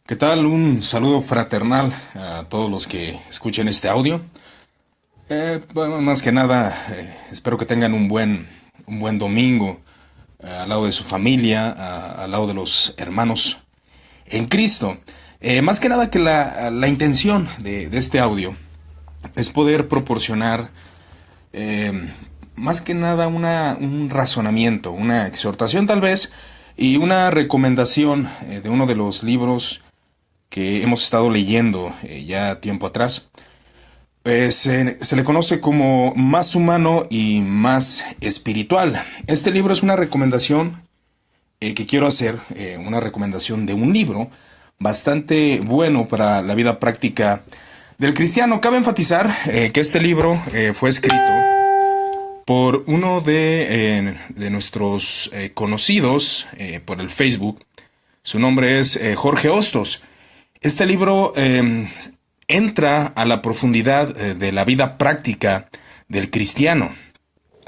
¿Qué tal? Un saludo fraternal a todos los que escuchen este audio. Bueno, más que nada, espero que tengan un buen domingo al lado de su familia, al lado de los hermanos en Cristo. Más que nada que la intención de este audio es poder proporcionar más que nada un razonamiento, una exhortación tal vez, y una recomendación de uno de los libros que hemos estado leyendo ya tiempo atrás. Se le conoce como Más humano y más espiritual. Este libro es una recomendación que quiero hacer, una recomendación de un libro bastante bueno para la vida práctica del cristiano. Cabe enfatizar que este libro fue escrito por uno de nuestros conocidos por el Facebook. Su nombre es Jorge Hostos. Este libro entra a la profundidad de la vida práctica del cristiano.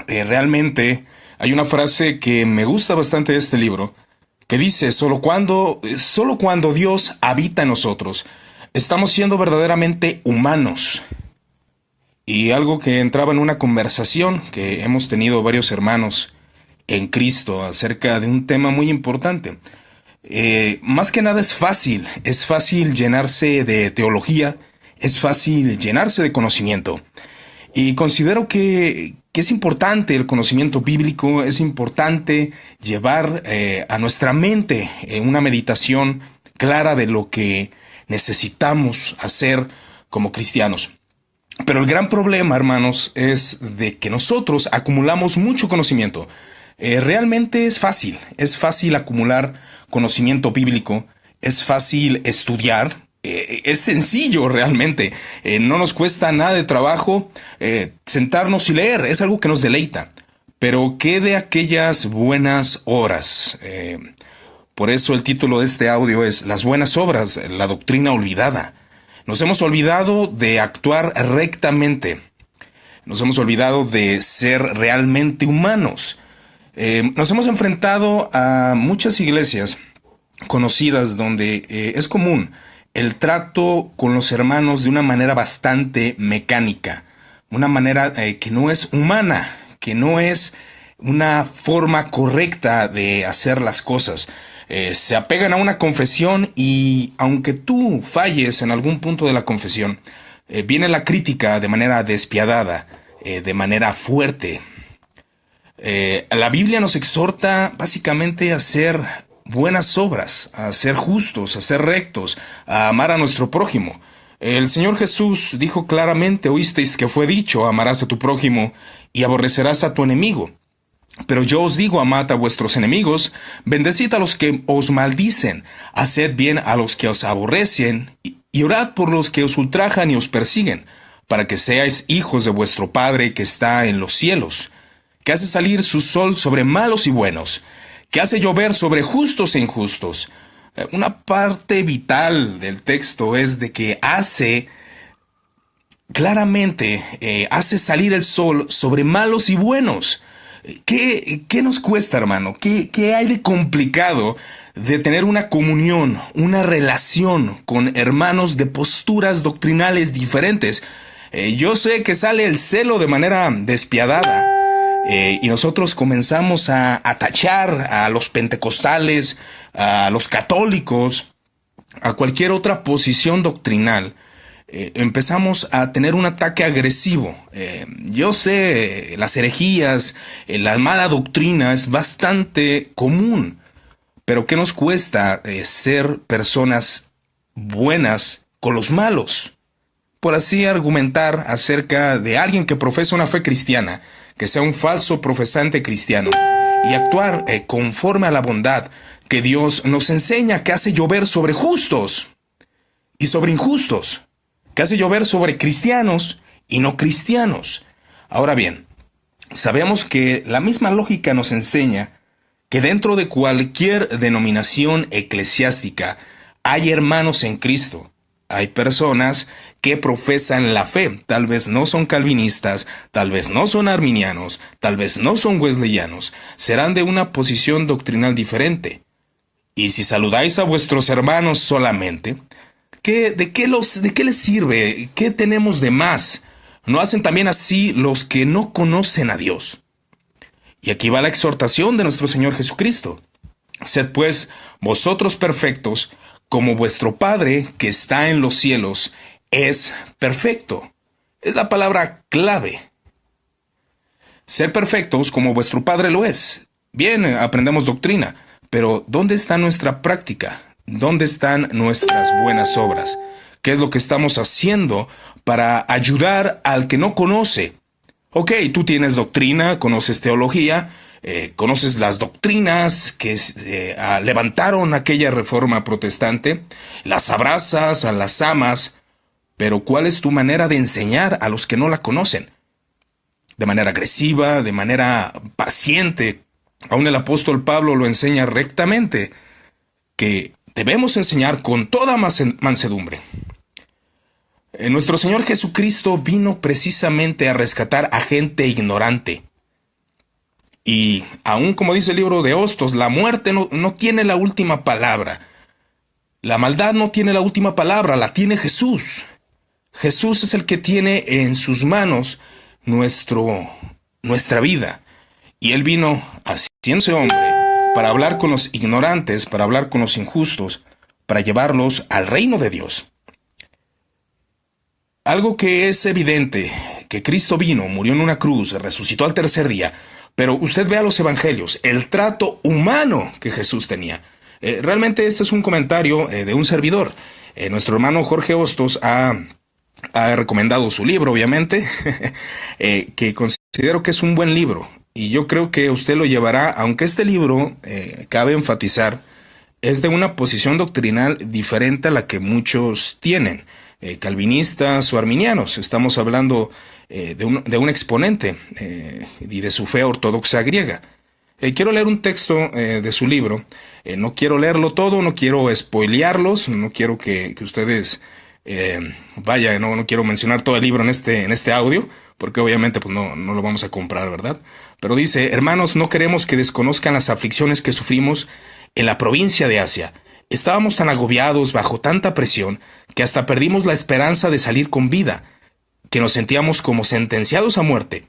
Realmente hay una frase que me gusta bastante de este libro, que dice: solo cuando Dios habita en nosotros, estamos siendo verdaderamente humanos. Y algo que entraba en una conversación que hemos tenido varios hermanos en Cristo acerca de un tema muy importante. Más que nada es fácil llenarse de teología, es fácil llenarse de conocimiento. Y considero que es importante el conocimiento bíblico, es importante llevar a nuestra mente una meditación clara de lo que necesitamos hacer como cristianos. Pero el gran problema, hermanos, es de que nosotros acumulamos mucho conocimiento. Realmente es fácil acumular conocimiento bíblico, es fácil estudiar, es sencillo realmente, no nos cuesta nada de trabajo sentarnos y leer, es algo que nos deleita. Pero ¿qué de aquellas buenas obras? Por eso el título de este audio es Las buenas obras, la doctrina olvidada. Nos hemos olvidado de actuar rectamente, nos hemos olvidado de ser realmente humanos. Nos hemos enfrentado a muchas iglesias conocidas donde es común el trato con los hermanos de una manera bastante mecánica, una manera que no es humana, que no es una forma correcta de hacer las cosas. Se apegan a una confesión y aunque tú falles en algún punto de la confesión, viene la crítica de manera despiadada, de manera fuerte. La Biblia nos exhorta básicamente a hacer buenas obras, a ser justos, a ser rectos, a amar a nuestro prójimo. El Señor Jesús dijo claramente: oísteis que fue dicho, amarás a tu prójimo y aborrecerás a tu enemigo. Pero yo os digo, amad a vuestros enemigos, bendecid a los que os maldicen, haced bien a los que os aborrecen, y orad por los que os ultrajan y os persiguen, para que seáis hijos de vuestro Padre que está en los cielos, que hace salir su sol sobre malos y buenos, que hace llover sobre justos e injustos. Una parte vital del texto es de que hace salir el sol sobre malos y buenos. ¿Qué nos cuesta, hermano? ¿Qué hay de complicado de tener una comunión, una relación con hermanos de posturas doctrinales diferentes? Yo sé que sale el celo de manera despiadada. Y nosotros comenzamos a tachar a los pentecostales, a los católicos, a cualquier otra posición doctrinal. Empezamos a tener un ataque agresivo. Yo sé, las herejías, la mala doctrina es bastante común, pero ¿qué nos cuesta ser personas buenas con los malos? Por así argumentar acerca de alguien que profesa una fe cristiana, que sea un falso profesante cristiano, y actuar conforme a la bondad que Dios nos enseña, que hace llover sobre justos y sobre injustos, que hace llover sobre cristianos y no cristianos. Ahora bien, sabemos que la misma lógica nos enseña que dentro de cualquier denominación eclesiástica hay hermanos en Cristo. Hay personas que profesan la fe, tal vez no son calvinistas, tal vez no son arminianos, tal vez no son wesleyanos, serán de una posición doctrinal diferente. Y si saludáis a vuestros hermanos solamente, ¿de qué les sirve? ¿Qué tenemos de más? ¿No hacen también así los que no conocen a Dios? Y aquí va la exhortación de nuestro Señor Jesucristo. Sed pues vosotros perfectos, como vuestro Padre que está en los cielos es perfecto. Es la palabra clave. Ser perfectos como vuestro Padre lo es. Bien, aprendemos doctrina, pero ¿dónde está nuestra práctica? ¿Dónde están nuestras buenas obras? ¿Qué es lo que estamos haciendo para ayudar al que no conoce? Ok, tú tienes doctrina, conoces teología, conoces las doctrinas que levantaron aquella reforma protestante, las abrazas, las amas, pero ¿cuál es tu manera de enseñar a los que no la conocen? De manera agresiva, de manera paciente. Aún el apóstol Pablo lo enseña rectamente, que debemos enseñar con toda mansedumbre. Nuestro Señor Jesucristo vino precisamente a rescatar a gente ignorante. Y aún como dice el libro de Hostos, la muerte no tiene la última palabra. La maldad no tiene la última palabra, la tiene Jesús. Jesús es el que tiene en sus manos nuestra vida. Y Él vino haciéndose hombre para hablar con los ignorantes, para hablar con los injustos, para llevarlos al reino de Dios. Algo que es evidente, que Cristo vino, murió en una cruz, resucitó al tercer día, pero usted vea los evangelios, el trato humano que Jesús tenía. Realmente este es un comentario de un servidor. Nuestro hermano Jorge Hostos ha recomendado su libro, obviamente, que considero que es un buen libro. Y yo creo que usted lo llevará, aunque este libro, cabe enfatizar, es de una posición doctrinal diferente a la que muchos tienen. Calvinistas o arminianos. Estamos hablando de un exponente y de su fe ortodoxa griega. Quiero leer un texto de su libro. No quiero leerlo todo, no quiero spoilearlos, no quiero que ustedes no quiero mencionar todo el libro en este audio, porque obviamente pues no lo vamos a comprar, ¿verdad? Pero dice: hermanos, no queremos que desconozcan las aflicciones que sufrimos en la provincia de Asia. Estábamos tan agobiados bajo tanta presión que hasta perdimos la esperanza de salir con vida, que nos sentíamos como sentenciados a muerte.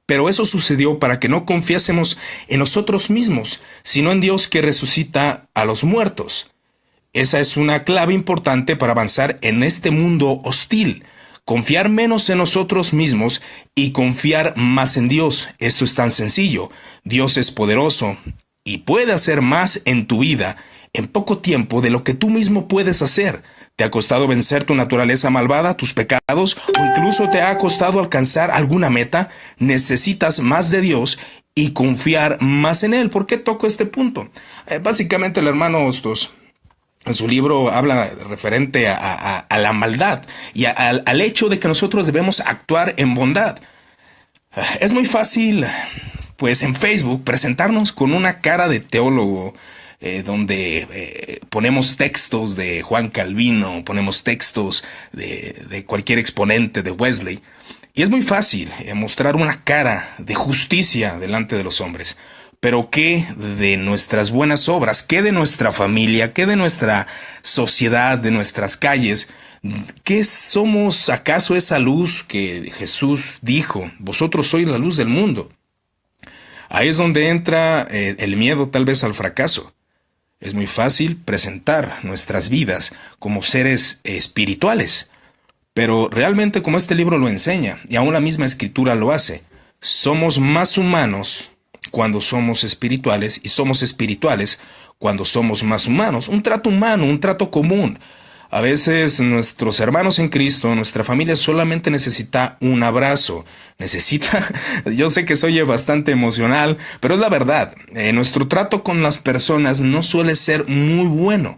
Pero eso sucedió para que no confiásemos en nosotros mismos, sino en Dios que resucita a los muertos. Esa es una clave importante para avanzar en este mundo hostil. Confiar menos en nosotros mismos y confiar más en Dios. Esto es tan sencillo. Dios es poderoso y puede hacer más en tu vida en poco tiempo de lo que tú mismo puedes hacer. ¿Te ha costado vencer tu naturaleza malvada, tus pecados, o incluso te ha costado alcanzar alguna meta? Necesitas más de Dios y confiar más en Él. ¿Por qué toco este punto? Básicamente el hermano Hostos en su libro habla referente a la maldad y al hecho de que nosotros debemos actuar en bondad. Es muy fácil, pues en Facebook, presentarnos con una cara de teólogo, donde ponemos textos de Juan Calvino, ponemos textos de cualquier exponente de Wesley. Y es muy fácil mostrar una cara de justicia delante de los hombres. Pero ¿qué de nuestras buenas obras? ¿Qué de nuestra familia? ¿Qué de nuestra sociedad, de nuestras calles? ¿Qué somos acaso esa luz que Jesús dijo? Vosotros sois la luz del mundo. Ahí es donde entra el miedo tal vez al fracaso. Es muy fácil presentar nuestras vidas como seres espirituales, pero realmente, como este libro lo enseña, y aún la misma escritura lo hace, somos más humanos cuando somos espirituales y somos espirituales cuando somos más humanos. Un trato humano, un trato común. A veces nuestros hermanos en Cristo, nuestra familia solamente necesita un abrazo. Yo sé que se oye bastante emocional, pero es la verdad. Nuestro trato con las personas no suele ser muy bueno.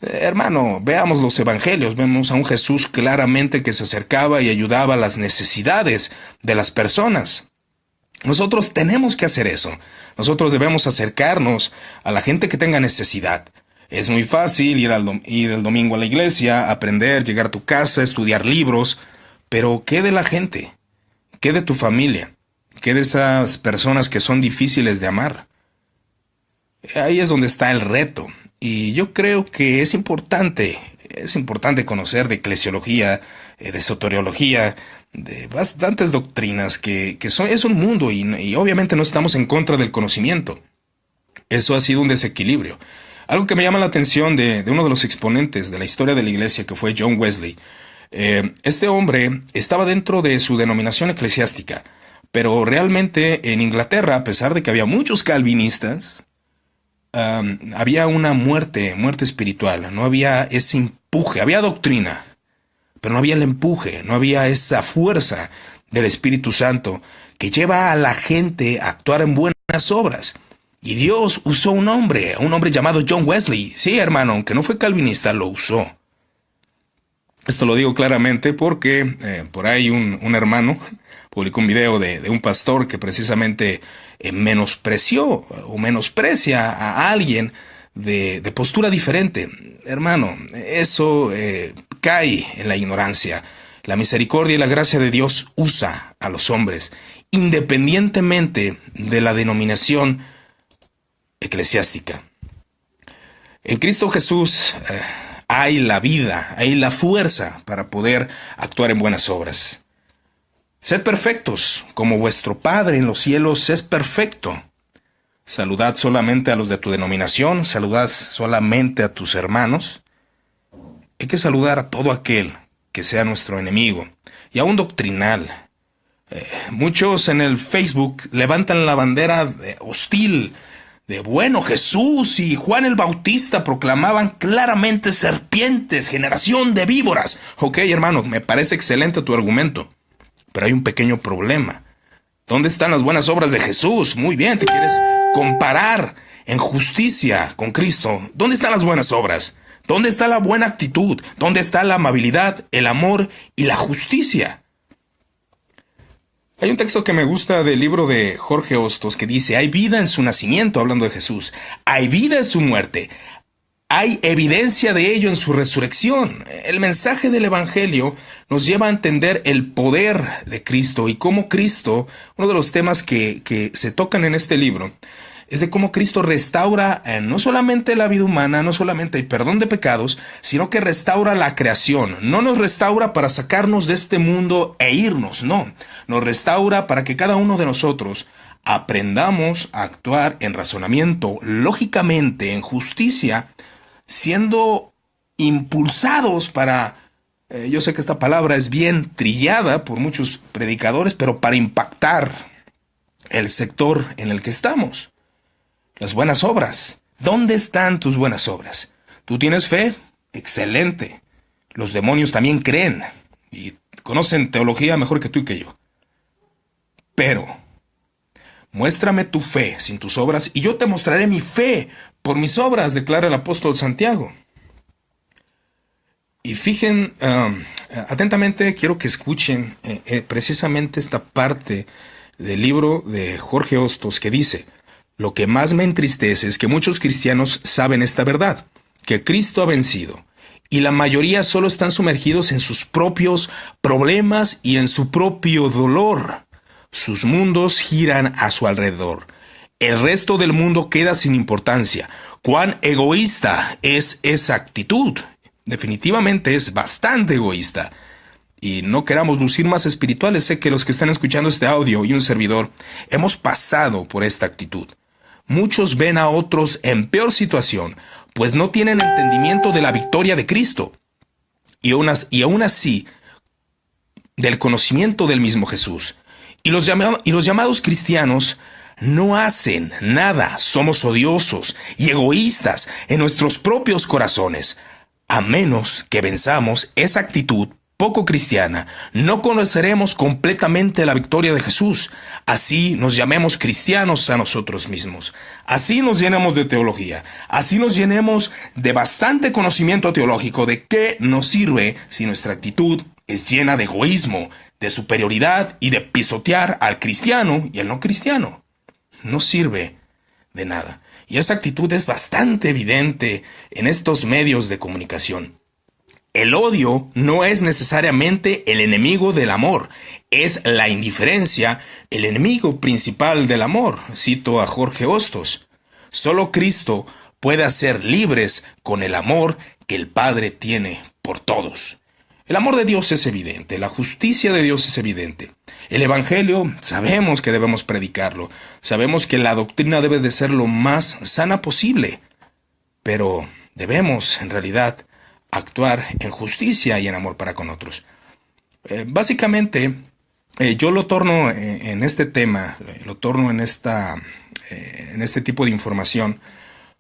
Hermano, veamos los evangelios. Vemos a un Jesús claramente que se acercaba y ayudaba a las necesidades de las personas. Nosotros tenemos que hacer eso. Nosotros debemos acercarnos a la gente que tenga necesidad. Es muy fácil ir el domingo a la iglesia, aprender, llegar a tu casa, estudiar libros, pero ¿qué de la gente? ¿Qué de tu familia? ¿Qué de esas personas que son difíciles de amar? Ahí es donde está el reto. Y yo creo que es importante conocer de eclesiología, de soteriología, de bastantes doctrinas es un mundo y obviamente no estamos en contra del conocimiento. Eso ha sido un desequilibrio. Algo que me llama la atención de uno de los exponentes de la historia de la iglesia, que fue John Wesley. Este hombre estaba dentro de su denominación eclesiástica, pero realmente en Inglaterra, a pesar de que había muchos calvinistas, había una muerte espiritual, no había ese empuje, había doctrina, pero no había el empuje, no había esa fuerza del Espíritu Santo que lleva a la gente a actuar en buenas obras. Y Dios usó un hombre llamado John Wesley. Sí, hermano, aunque no fue calvinista, lo usó. Esto lo digo claramente porque por ahí un hermano publicó un video de un pastor que precisamente menospreció o menosprecia a alguien de postura diferente. Hermano, eso cae en la ignorancia. La misericordia y la gracia de Dios usa a los hombres, independientemente de la denominación eclesiástica. En Cristo Jesús hay la vida, hay la fuerza para poder actuar en buenas obras. Sed perfectos, como vuestro Padre en los cielos es perfecto. Saludad solamente a los de tu denominación, saludad solamente a tus hermanos. Hay que saludar a todo aquel que sea nuestro enemigo, y aún doctrinal. Muchos en el Facebook levantan la bandera hostil de bueno, Jesús y Juan el Bautista proclamaban claramente serpientes, generación de víboras. Ok, hermano, me parece excelente tu argumento, pero hay un pequeño problema. ¿Dónde están las buenas obras de Jesús? Muy bien, te quieres comparar en justicia con Cristo. ¿Dónde están las buenas obras? ¿Dónde está la buena actitud? ¿Dónde está la amabilidad, el amor y la justicia? Hay un texto que me gusta del libro de Jorge Hostos que dice: hay vida en su nacimiento, hablando de Jesús. Hay vida en su muerte. Hay evidencia de ello en su resurrección. El mensaje del Evangelio nos lleva a entender el poder de Cristo y cómo Cristo, uno de los temas que se tocan en este libro, es de cómo Cristo restaura no solamente la vida humana, no solamente el perdón de pecados, sino que restaura la creación. No nos restaura para sacarnos de este mundo e irnos, no. Nos restaura para que cada uno de nosotros aprendamos a actuar en razonamiento, lógicamente, en justicia, siendo impulsados para, yo sé que esta palabra es bien trillada por muchos predicadores, pero para impactar el sector en el que estamos. Las buenas obras. ¿Dónde están tus buenas obras? ¿Tú tienes fe? Excelente. Los demonios también creen y conocen teología mejor que tú y que yo. Pero muéstrame tu fe sin tus obras y yo te mostraré mi fe por mis obras, declara el apóstol Santiago. Y fijen, atentamente quiero que escuchen precisamente esta parte del libro de Jorge Hostos que dice: lo que más me entristece es que muchos cristianos saben esta verdad, que Cristo ha vencido, y la mayoría solo están sumergidos en sus propios problemas y en su propio dolor. Sus mundos giran a su alrededor. El resto del mundo queda sin importancia. ¿Cuán egoísta es esa actitud? Definitivamente es bastante egoísta. Y no queramos lucir más espirituales, sé que los que están escuchando este audio y un servidor hemos pasado por esta actitud. Muchos ven a otros en peor situación, pues no tienen entendimiento de la victoria de Cristo. Y aún así, del conocimiento del mismo Jesús. Y los llamados cristianos no hacen nada. Somos odiosos y egoístas en nuestros propios corazones. A menos que venzamos esa actitud poco cristiana, no conoceremos completamente la victoria de Jesús. Así nos llamemos cristianos a nosotros mismos. Así nos llenemos de teología. Así nos llenemos de bastante conocimiento teológico. ¿De qué nos sirve si nuestra actitud es llena de egoísmo, de superioridad y de pisotear al cristiano y al no cristiano? No sirve de nada. Y esa actitud es bastante evidente en estos medios de comunicación. El odio no es necesariamente el enemigo del amor, es la indiferencia el enemigo principal del amor. Cito a Jorge Hostos. Solo Cristo puede hacer libres con el amor que el Padre tiene por todos. El amor de Dios es evidente, la justicia de Dios es evidente. El Evangelio sabemos que debemos predicarlo, sabemos que la doctrina debe de ser lo más sana posible, pero debemos, en realidad, actuar en justicia y en amor para con otros. Básicamente, yo lo torno en este tema, lo torno en este tipo de información,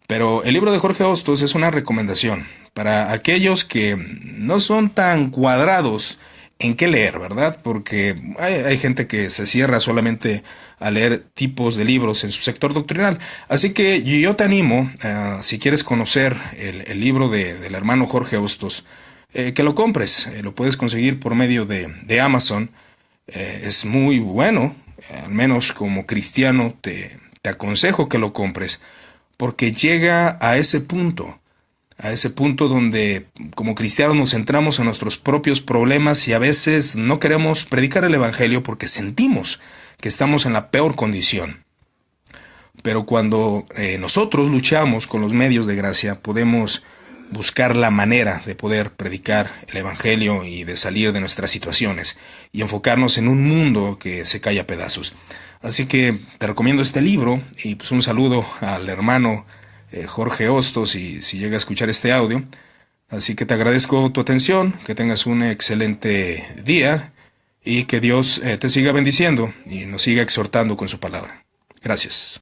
pero el libro de Jorge Hostos es una recomendación para aquellos que no son tan cuadrados en qué leer, ¿verdad? Porque hay gente que se cierra solamente a leer tipos de libros en su sector doctrinal. Así que yo te animo, si quieres conocer el libro del hermano Jorge Hostos, que lo compres. Lo puedes conseguir por medio de Amazon. Es muy bueno, al menos como cristiano te aconsejo que lo compres, porque llega a ese punto donde como cristianos nos centramos en nuestros propios problemas y a veces no queremos predicar el Evangelio porque sentimos que estamos en la peor condición. Pero cuando nosotros luchamos con los medios de gracia, podemos buscar la manera de poder predicar el Evangelio y de salir de nuestras situaciones y enfocarnos en un mundo que se cae a pedazos. Así que te recomiendo este libro y pues un saludo al hermano Jorge Hostos si llega a escuchar este audio. Así que te agradezco tu atención, que tengas un excelente día y que Dios te siga bendiciendo y nos siga exhortando con su palabra. Gracias.